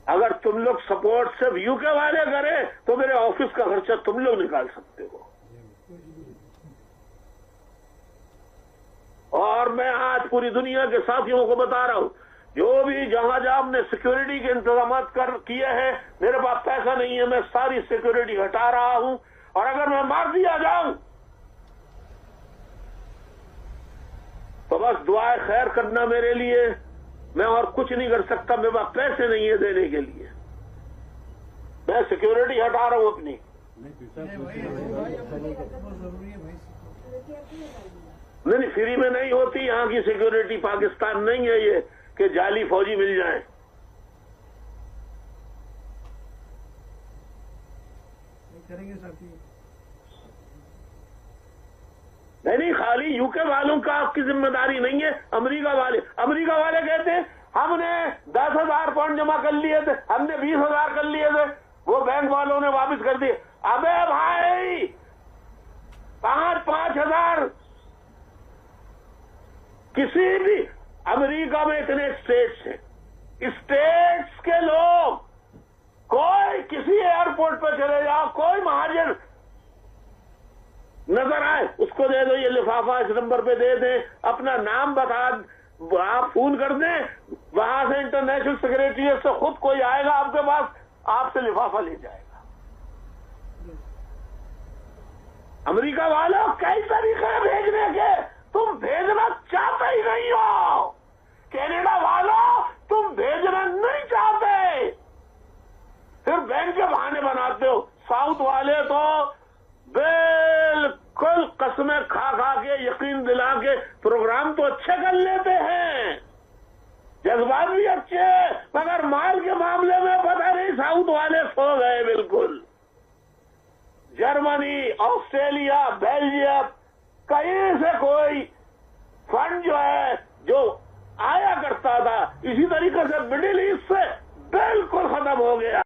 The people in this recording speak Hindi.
अगर तुम लोग सपोर्ट सिर्फ यूके वाले करें तो मेरे ऑफिस का खर्चा तुम लोग निकाल सकते हो। और मैं आज पूरी दुनिया के साथियों को बता रहा हूं, जो भी जहां जहां हमने सिक्योरिटी के इंतजाम किए हैं, मेरे पास पैसा नहीं है, मैं सारी सिक्योरिटी हटा रहा हूं। और अगर मैं मार दिया जाऊं तो बस दुआएं खैर करना मेरे लिए, मैं और कुछ नहीं कर सकता। मेरे पास पैसे नहीं है देने के लिए, मैं सिक्योरिटी हटा रहा हूं अपनी। नहीं, फ्री में नहीं होती यहाँ की सिक्योरिटी। पाकिस्तान नहीं है ये कि जाली फौजी मिल जाए। करेंगे साथी। नहीं, खाली यूके वालों का आपकी जिम्मेदारी नहीं है। अमेरिका वाले कहते हैं हमने 10,000 पाउंड जमा कर लिए थे, हमने 20,000 कर लिए थे, वो बैंक वालों ने वापस कर दिए। अबे भाई 5,000 किसी भी अमेरिका में इतने स्टेट्स हैं, स्टेट्स के लोग कोई किसी एयरपोर्ट पर चले जाओ, कोई महाजन नजर आए उसको दे दो ये लिफाफा, इस नंबर पे दे दें, अपना नाम बता, आप फोन कर दें, वहां से इंटरनेशनल सेक्रेटरीट से खुद कोई आएगा आपके पास, आपसे लिफाफा ले जाएगा। अमेरिका वालों कई तरीके हैं भेजने के, तुम भेजना चाहते ही नहीं हो। कनाडा वालों तुम भेजना नहीं चाहते, फिर बैंक के बहाने बनाते हो। साउथ वाले तो बिल्कुल कसमें खा के यकीन दिला के प्रोग्राम तो अच्छे कर लेते हैं, जज्बात भी अच्छे हैं, मगर माल के मामले में पता नहीं साउथ वाले सो गए बिल्कुल। जर्मनी, ऑस्ट्रेलिया, बेल्जियम, कहीं से कोई फंड जो है जो आया करता था इसी तरीके से मिडिल ईस्ट से बिल्कुल खत्म हो गया।